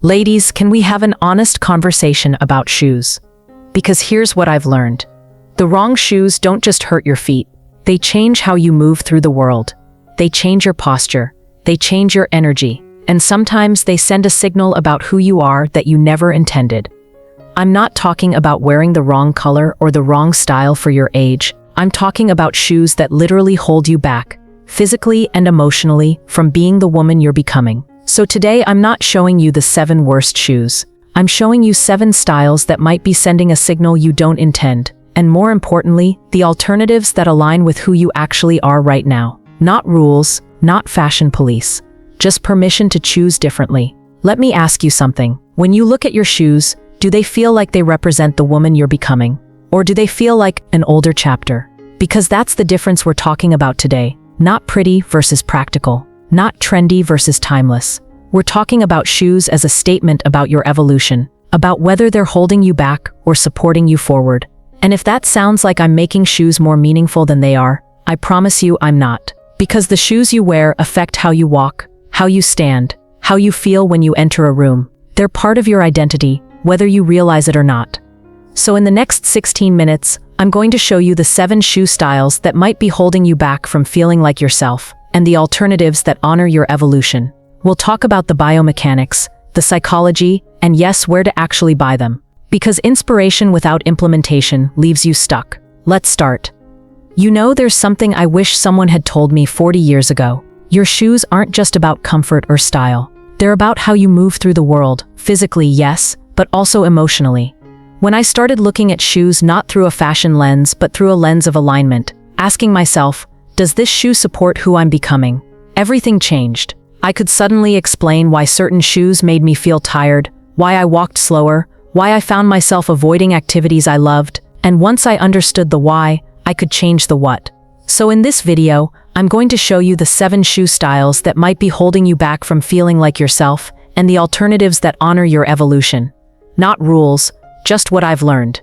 Ladies, can we have an honest conversation about shoes? Because here's what I've learned. The wrong shoes don't just hurt your feet. They change how you move through the world. They change your posture. They change your energy. And sometimes they send a signal about who you are that you never intended. I'm not talking about wearing the wrong color or the wrong style for your age. I'm talking about shoes that literally hold you back, physically and emotionally, from being the woman you're becoming. So today I'm not showing you the 7 worst shoes. I'm showing you 7 styles that might be sending a signal you don't intend. And more importantly, the alternatives that align with who you actually are right now. Not rules, not fashion police. Just permission to choose differently. Let me ask you something. When you look at your shoes, do they feel like they represent the woman you're becoming? Or do they feel like an older chapter? Because that's the difference we're talking about today. Not pretty versus practical. Not trendy versus timeless. We're talking about shoes as a statement about your evolution, about whether they're holding you back or supporting you forward. And if that sounds like I'm making shoes more meaningful than they are, I promise you I'm not. Because the shoes you wear affect how you walk, how you stand, how you feel when you enter a room. They're part of your identity, whether you realize it or not. So in the next 16 minutes, I'm going to show you the 7 shoe styles that might be holding you back from feeling like yourself, and the alternatives that honor your evolution. We'll talk about the biomechanics, the psychology, and yes, where to actually buy them. Because inspiration without implementation leaves you stuck. Let's start. You know, there's something I wish someone had told me 40 years ago. Your shoes aren't just about comfort or style. They're about how you move through the world, physically, yes, but also emotionally. When I started looking at shoes not through a fashion lens, but through a lens of alignment, asking myself, does this shoe support who I'm becoming? Everything changed. I could suddenly explain why certain shoes made me feel tired, why I walked slower, why I found myself avoiding activities I loved, and once I understood the why, I could change the what. So in this video, I'm going to show you the 7 shoe styles that might be holding you back from feeling like yourself, and the alternatives that honor your evolution. Not rules, just what I've learned.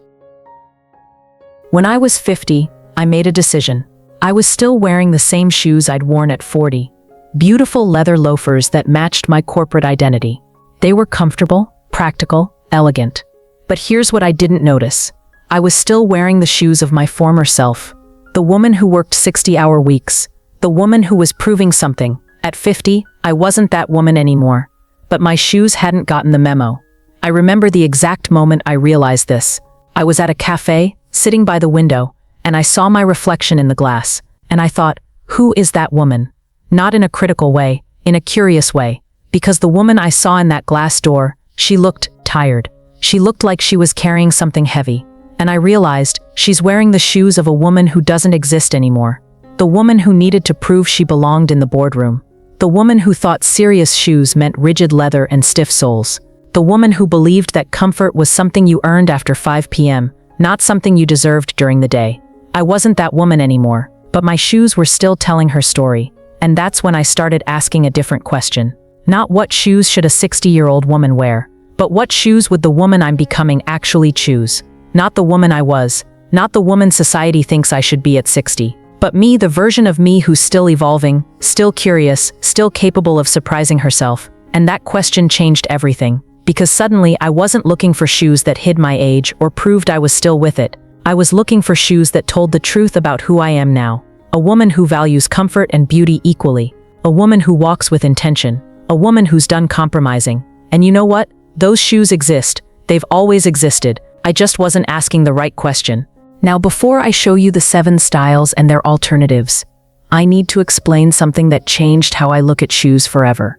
When I was 50, I made a decision. I was still wearing the same shoes I'd worn at 40. Beautiful leather loafers that matched my corporate identity. They were comfortable, practical, elegant. But here's what I didn't notice. I was still wearing the shoes of my former self. The woman who worked 60-hour weeks. The woman who was proving something. At 50, I wasn't that woman anymore. But my shoes hadn't gotten the memo. I remember the exact moment I realized this. I was at a cafe, sitting by the window, and I saw my reflection in the glass. And I thought, who is that woman? Not in a critical way, in a curious way. Because the woman I saw in that glass door, she looked tired. She looked like she was carrying something heavy. And I realized, she's wearing the shoes of a woman who doesn't exist anymore. The woman who needed to prove she belonged in the boardroom. The woman who thought serious shoes meant rigid leather and stiff soles. The woman who believed that comfort was something you earned after 5 p.m., not something you deserved during the day. I wasn't that woman anymore, but my shoes were still telling her story. And that's when I started asking a different question. Not what shoes should a 60-year-old woman wear, but what shoes would the woman I'm becoming actually choose? Not the woman I was, not the woman society thinks I should be at 60, but me, the version of me who's still evolving, still curious, still capable of surprising herself. And that question changed everything, because suddenly I wasn't looking for shoes that hid my age or proved I was still with it. I was looking for shoes that told the truth about who I am now. A woman who values comfort and beauty equally. A woman who walks with intention. A woman who's done compromising. And you know what? Those shoes exist. They've always existed. I just wasn't asking the right question. Now, before I show you the 7 styles and their alternatives, I need to explain something that changed how I look at shoes forever.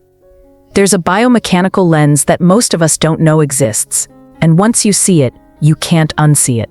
There's a biomechanical lens that most of us don't know exists. And once you see it, you can't unsee it.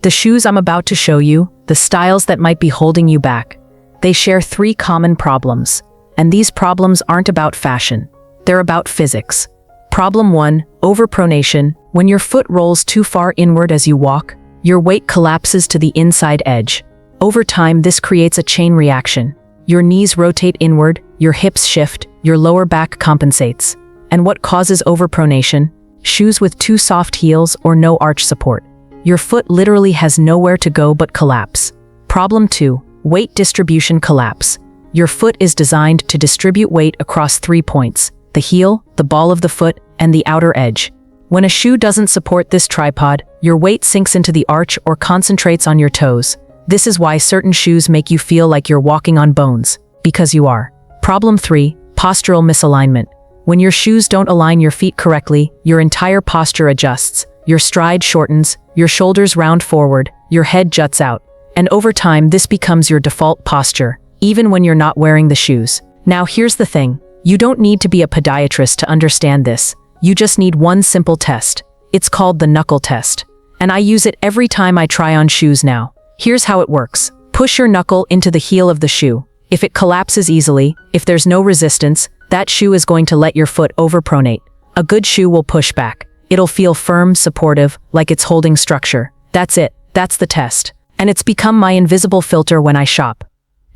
The shoes I'm about to show you, the styles that might be holding you back, they share 3 common problems. And these problems aren't about fashion. They're about physics. Problem 1, overpronation. When your foot rolls too far inward as you walk, your weight collapses to the inside edge. Over time, this creates a chain reaction. Your knees rotate inward, your hips shift, your lower back compensates. And what causes overpronation? Shoes with too soft heels or no arch support. Your foot literally has nowhere to go but collapse. Problem 2, weight distribution collapse. Your foot is designed to distribute weight across 3 points: the heel, the ball of the foot, and the outer edge. When a shoe doesn't support this tripod, your weight sinks into the arch or concentrates on your toes. This is why certain shoes make you feel like you're walking on bones, because you are. Problem 3, postural misalignment. When your shoes don't align your feet correctly, your entire posture adjusts. Your stride shortens, your shoulders round forward, your head juts out. And over time, this becomes your default posture, even when you're not wearing the shoes. Now here's the thing. You don't need to be a podiatrist to understand this. You just need one simple test. It's called the knuckle test. And I use it every time I try on shoes now. Here's how it works. Push your knuckle into the heel of the shoe. If it collapses easily, if there's no resistance, that shoe is going to let your foot overpronate. A good shoe will push back. It'll feel firm, supportive, like it's holding structure. That's it. That's the test. And it's become my invisible filter when I shop.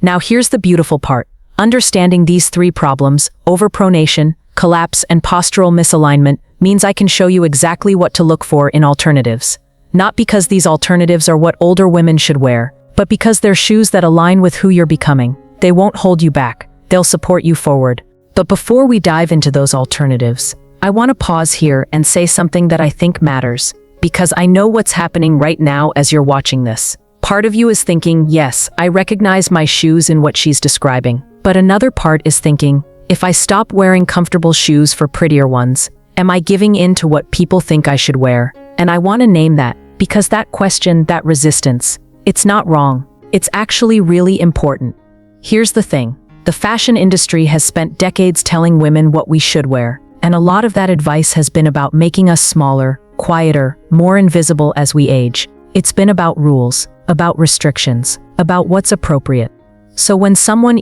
Now here's the beautiful part. Understanding these 3 problems, overpronation, collapse, and postural misalignment, means I can show you exactly what to look for in alternatives. Not because these alternatives are what older women should wear, but because they're shoes that align with who you're becoming. They won't hold you back. They'll support you forward. But before we dive into those alternatives, I want to pause here and say something that I think matters, because I know what's happening right now as you're watching this. Part of you is thinking, yes, I recognize my shoes in what she's describing. But another part is thinking, if I stop wearing comfortable shoes for prettier ones, am I giving in to what people think I should wear? And I want to name that, because that question, that resistance, it's not wrong. It's actually really important. Here's the thing. The fashion industry has spent decades telling women what we should wear, and a lot of that advice has been about making us smaller, quieter, more invisible as we age. It's been about rules, about restrictions, about what's appropriate. So when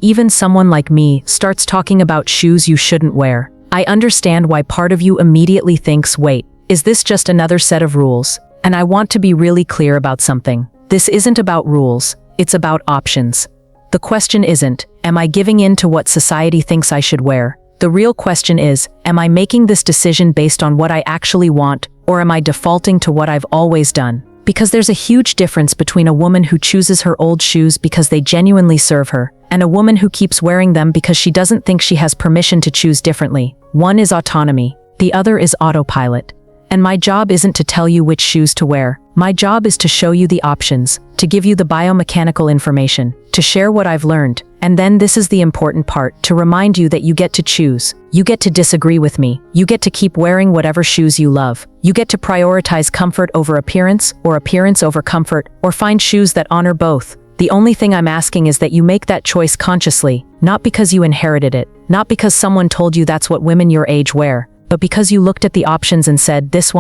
even someone like me, starts talking about shoes you shouldn't wear, I understand why part of you immediately thinks, wait, is this just another set of rules? And I want to be really clear about something. This isn't about rules, it's about options. The question isn't, am I giving in to what society thinks I should wear? The real question is, am I making this decision based on what I actually want, or am I defaulting to what I've always done? Because there's a huge difference between a woman who chooses her old shoes because they genuinely serve her, and a woman who keeps wearing them because she doesn't think she has permission to choose differently. One is autonomy, the other is autopilot. And my job isn't to tell you which shoes to wear. My job is to show you the options, to give you the biomechanical information, to share what I've learned. And then this is the important part, to remind you that you get to choose. You get to disagree with me. You get to keep wearing whatever shoes you love. You get to prioritize comfort over appearance, or appearance over comfort, or find shoes that honor both. The only thing I'm asking is that you make that choice consciously, not because you inherited it, not because someone told you that's what women your age wear, but because you looked at the options and said, this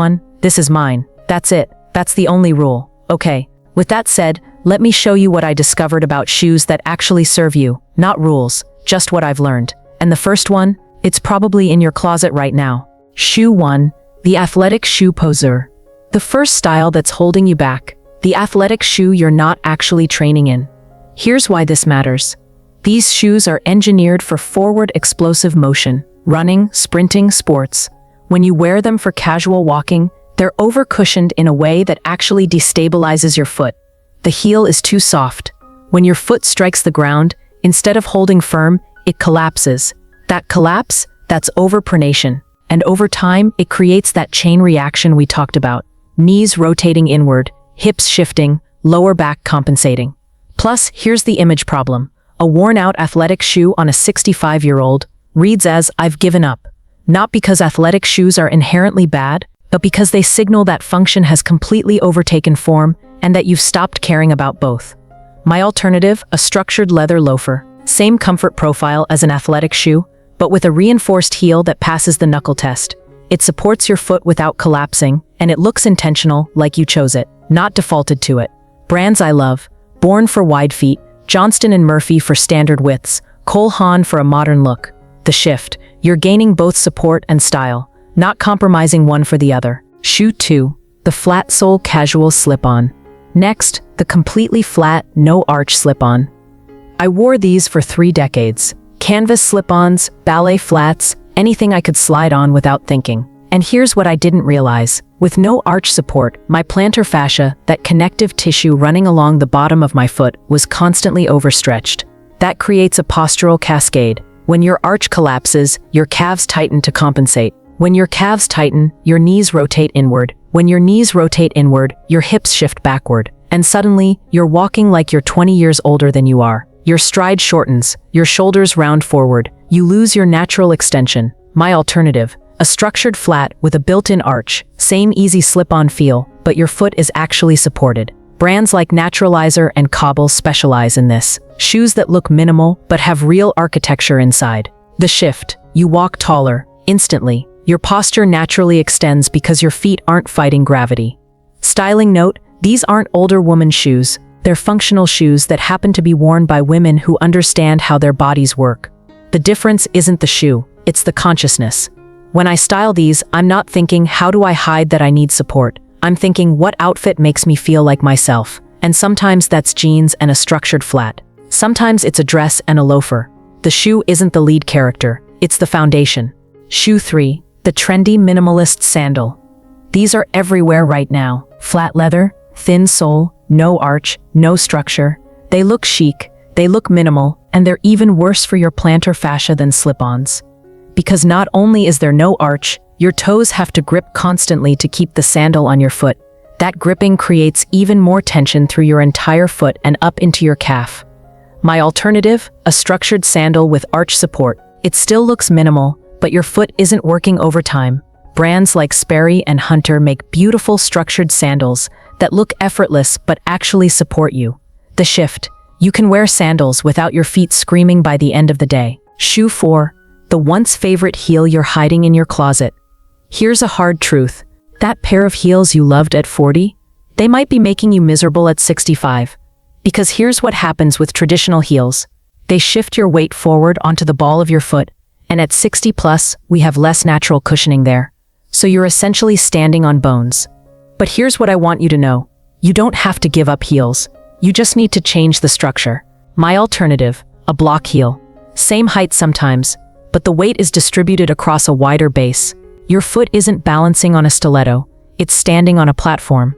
is mine. That's it. That's the only rule. Okay. With that said, let me show you what I discovered about shoes that actually serve you, not rules, just what I've learned. And the first one, it's probably in your closet right now. Shoe 1, the athletic shoe poser. The first style that's holding you back, the athletic shoe you're not actually training in. Here's why this matters. These shoes are engineered for forward explosive motion, running, sprinting, sports. When you wear them for casual walking, they're over-cushioned in a way that actually destabilizes your foot. The heel is too soft. When your foot strikes the ground, instead of holding firm, it collapses. That collapse, that's overpronation. And over time, it creates that chain reaction we talked about. Knees rotating inward, hips shifting, lower back compensating. Plus, here's the image problem. A worn-out athletic shoe on a 65-year-old reads as, I've given up. Not because athletic shoes are inherently bad, but because they signal that function has completely overtaken form and that you've stopped caring about both. My alternative, a structured leather loafer. Same comfort profile as an athletic shoe, but with a reinforced heel that passes the knuckle test. It supports your foot without collapsing, and it looks intentional, like you chose it, not defaulted to it. Brands I love: Born for wide feet, Johnston & Murphy for standard widths, Cole Haan for a modern look. The shift, you're gaining both support and style, not compromising one for the other. Shoe 2, the flat sole casual slip-on. Next, the completely flat, no arch slip-on. I wore these for 3 decades. Canvas slip-ons, ballet flats, anything I could slide on without thinking. And here's what I didn't realize. With no arch support, my plantar fascia, that connective tissue running along the bottom of my foot, was constantly overstretched. That creates a postural cascade. When your arch collapses, your calves tighten to compensate. When your calves tighten, your knees rotate inward. When your knees rotate inward, your hips shift backward. And suddenly, you're walking like you're 20 years older than you are. Your stride shortens, your shoulders round forward. You lose your natural extension. My alternative, a structured flat with a built-in arch, same easy slip-on feel, but your foot is actually supported. Brands like Naturalizer and Cobble specialize in this. Shoes that look minimal but have real architecture inside. The shift. You walk taller, instantly. Your posture naturally extends because your feet aren't fighting gravity. Styling note, these aren't older woman shoes. They're functional shoes that happen to be worn by women who understand how their bodies work. The difference isn't the shoe, it's the consciousness. When I style these, I'm not thinking, how do I hide that I need support? I'm thinking, what outfit makes me feel like myself? And sometimes that's jeans and a structured flat. Sometimes it's a dress and a loafer. The shoe isn't the lead character, it's the foundation. Shoe 3, the trendy minimalist sandal. These are everywhere right now. Flat leather, thin sole, no arch, no structure. They look chic, they look minimal, and they're even worse for your plantar fascia than slip-ons. Because not only is there no arch, your toes have to grip constantly to keep the sandal on your foot. That gripping creates even more tension through your entire foot and up into your calf. My alternative, a structured sandal with arch support. It still looks minimal, but your foot isn't working overtime. Brands like Sperry and Hunter make beautiful structured sandals that look effortless but actually support you. The shift. You can wear sandals without your feet screaming by the end of the day. Shoe 4, the once favorite heel you're hiding in your closet. Here's a hard truth. That pair of heels you loved at 40, they might be making you miserable at 65. Because here's what happens with traditional heels. They shift your weight forward onto the ball of your foot, and at 60 plus, we have less natural cushioning there. So you're essentially standing on bones. But here's what I want you to know. You don't have to give up heels. You just need to change the structure. My alternative, a block heel. Same height sometimes, but the weight is distributed across a wider base. Your foot isn't balancing on a stiletto, it's standing on a platform.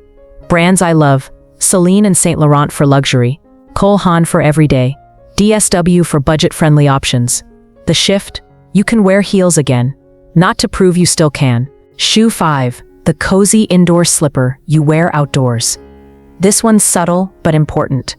Brands I love, Celine and Saint Laurent for luxury, Cole Haan for everyday, DSW for budget-friendly options. The shift, you can wear heels again. Not to prove you still can. Shoe 5, the cozy indoor slipper you wear outdoors. This one's subtle but important.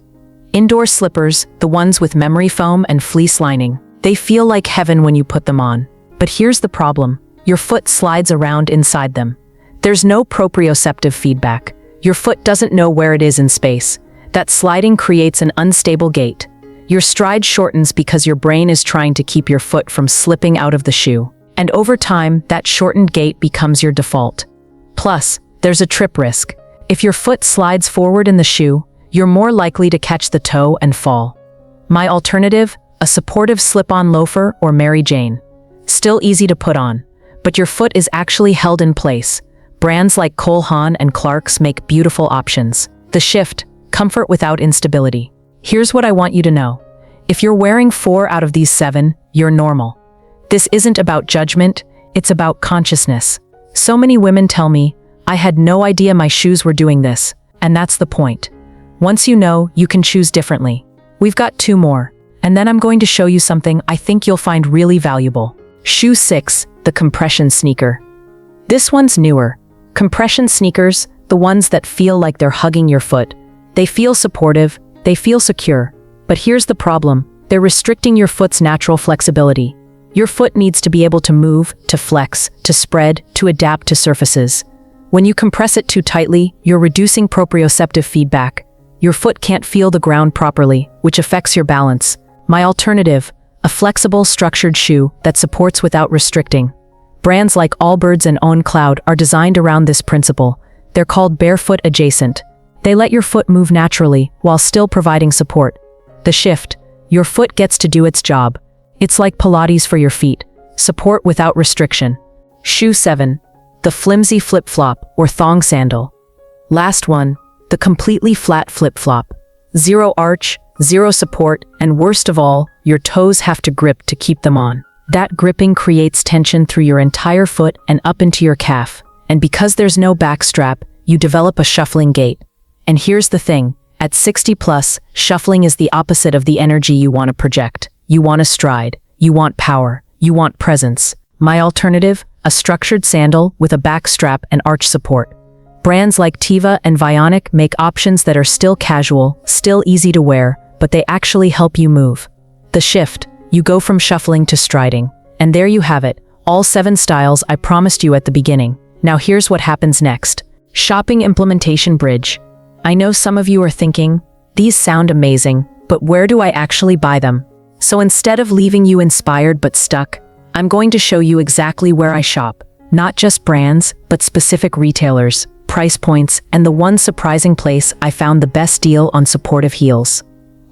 Indoor slippers, the ones with memory foam and fleece lining, they feel like heaven when you put them on. But here's the problem. Your foot slides around inside them. There's no proprioceptive feedback. Your foot doesn't know where it is in space. That sliding creates an unstable gait. Your stride shortens because your brain is trying to keep your foot from slipping out of the shoe. And over time, that shortened gait becomes your default. Plus, there's a trip risk. If your foot slides forward in the shoe, you're more likely to catch the toe and fall. My alternative, a supportive slip-on loafer or Mary Jane. Still easy to put on, but your foot is actually held in place. Brands like Cole Haan and Clark's make beautiful options. The shift, comfort without instability. Here's what I want you to know. If you're wearing 4 out of these 7, you're normal. This isn't about judgment, it's about consciousness. So many women tell me, I had no idea my shoes were doing this, and that's the point. Once you know, you can choose differently. We've got 2 more, and then I'm going to show you something I think you'll find really valuable. Shoe 6, the compression sneaker. This one's newer. Compression sneakers, the ones that feel like they're hugging your foot. They feel supportive, they feel secure. But here's the problem. They're restricting your foot's natural flexibility. Your foot needs to be able to move, to flex, to spread, to adapt to surfaces. When you compress it too tightly, you're reducing proprioceptive feedback. Your foot can't feel the ground properly, which affects your balance. My alternative, a flexible, structured shoe that supports without restricting. Brands like Allbirds and Own Cloud are designed around this principle. They're called barefoot adjacent. They let your foot move naturally while still providing support. The shift, your foot gets to do its job. It's like Pilates for your feet. Support without restriction. Shoe 7, the flimsy flip-flop or thong sandal. Last one, the completely flat flip-flop. Zero arch, zero support, and worst of all, your toes have to grip to keep them on. That gripping creates tension through your entire foot and up into your calf. And because there's no back strap, you develop a shuffling gait. And here's the thing, at 60 plus, shuffling is the opposite of the energy you want to project. You want to stride, you want power, you want presence. My alternative? A structured sandal with a back strap and arch support. Brands like Teva and Vionic make options that are still casual, still easy to wear, but they actually help you move. The shift, you go from shuffling to striding. And there you have it, all 7 styles I promised you at the beginning. Now here's what happens next. Shopping implementation bridge. I know some of you are thinking, these sound amazing, but where do I actually buy them? So instead of leaving you inspired but stuck, I'm going to show you exactly where I shop. Not just brands, but specific retailers, price points, and the one surprising place I found the best deal on supportive heels.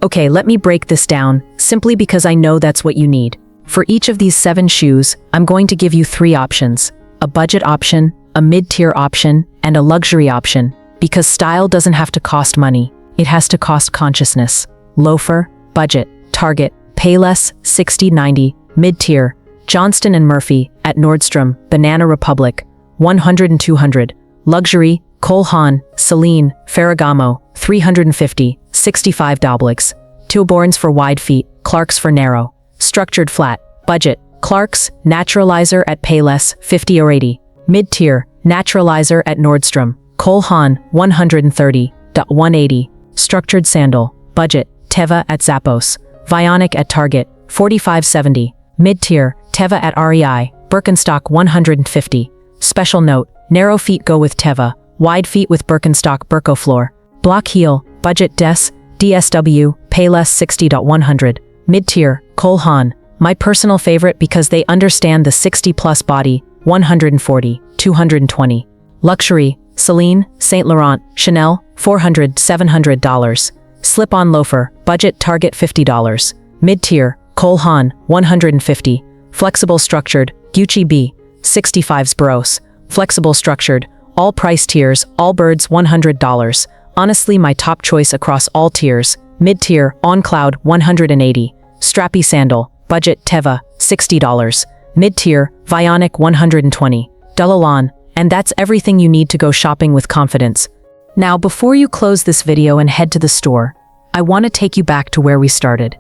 Okay, let me break this down, simply because I know that's what you need. For each of these 7 shoes, I'm going to give you 3 options. A budget option, a mid-tier option, and a luxury option. Because style doesn't have to cost money, it has to cost consciousness. Loafer, budget, Target, Payless, 60-90, mid-tier, Johnston & Murphy, at Nordstrom, Banana Republic, 100 and 200, luxury, Cole Haan, Celine, Ferragamo, 350, 65 dobleks, Tilborns for wide feet, Clarks for narrow, structured flat, budget, Clarks, Naturalizer at Payless, 50 or 80, mid-tier, Naturalizer at Nordstrom, Cole Haan, 130, 180, structured sandal, budget, Teva at Zappos, Vionic at Target, 45.70, mid-tier, Teva at REI, Birkenstock 150. Special note, narrow feet go with Teva, wide feet with Birkenstock Birkofloor. Block heel, budget DSW, Payless 60.100. Mid-tier, Cole Haan, my personal favorite because they understand the 60-plus body, 140, 220. Luxury, Celine, Saint Laurent, Chanel, $400, $700. Slip-on loafer, budget Target $50. Mid-tier, Cole Haan, 150. Flexible structured, Gucci B, 65s Bros. Flexible structured, all price tiers, Allbirds $100. Honestly my top choice across all tiers. Mid-tier, On Cloud 180. Strappy sandal, budget Teva, $60. Mid-tier, Vionic 120. Delalan, and that's everything you need to go shopping with confidence. Now before you close this video and head to the store, I want to take you back to where we started.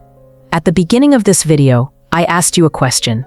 At the beginning of this video, I asked you a question.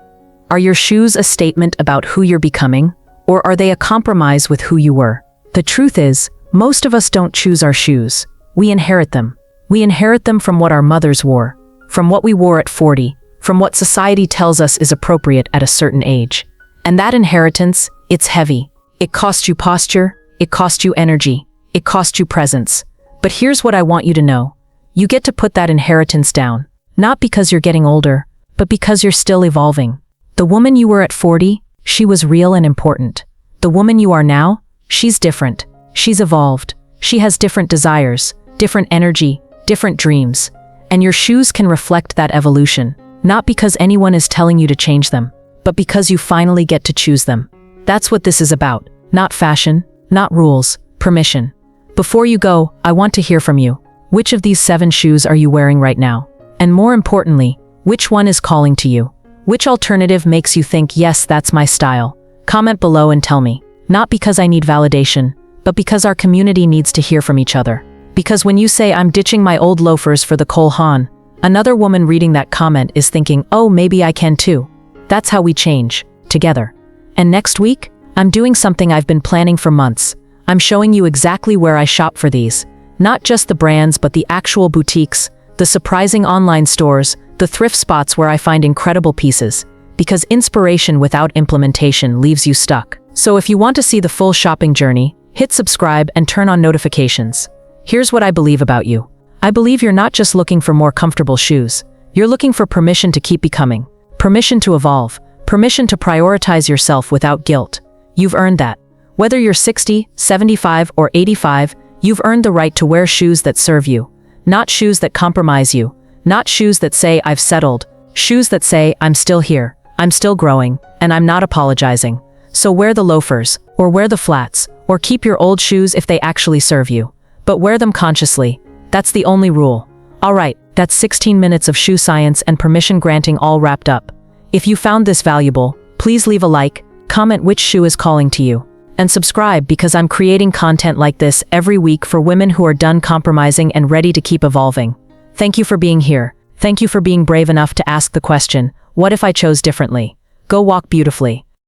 Are your shoes a statement about who you're becoming, or are they a compromise with who you were? The truth is, most of us don't choose our shoes. We inherit them. We inherit them from what our mothers wore, from what we wore at 40, from what society tells us is appropriate at a certain age. And that inheritance, it's heavy. It costs you posture, it costs you energy, it costs you presence. But here's what I want you to know. You get to put that inheritance down, not because you're getting older, but because you're still evolving. The woman you were at 40, she was real and important. The woman you are now, she's different. She's evolved. She has different desires, different energy, different dreams. And your shoes can reflect that evolution, not because anyone is telling you to change them, but because you finally get to choose them. That's what this is about. Not fashion, not rules, permission. Before you go, I want to hear from you. Which of these 7 shoes are you wearing right now? And more importantly, which one is calling to you? Which alternative makes you think, yes, that's my style? Comment below and tell me. Not because I need validation, but because our community needs to hear from each other. Because when you say I'm ditching my old loafers for the Cole Haan, another woman reading that comment is thinking, oh, maybe I can too. That's how we change, together. And next week, I'm doing something I've been planning for months. I'm showing you exactly where I shop for these. Not just the brands, but the actual boutiques, the surprising online stores, the thrift spots where I find incredible pieces. Because inspiration without implementation leaves you stuck. So if you want to see the full shopping journey, hit subscribe and turn on notifications. Here's what I believe about you. I believe you're not just looking for more comfortable shoes. You're looking for permission to keep becoming. Permission to evolve. Permission to prioritize yourself without guilt. You've earned that. Whether you're 60, 75, or 85, you've earned the right to wear shoes that serve you. Not shoes that compromise you. Not shoes that say, I've settled. Shoes that say, I'm still here. I'm still growing, and I'm not apologizing. So wear the loafers, or wear the flats, or keep your old shoes if they actually serve you. But wear them consciously. That's the only rule. Alright, that's 16 minutes of shoe science and permission granting all wrapped up. If you found this valuable, please leave a like, comment which shoe is calling to you, and subscribe because I'm creating content like this every week for women who are done compromising and ready to keep evolving. Thank you for being here. Thank you for being brave enough to ask the question, what if I chose differently? Go walk beautifully.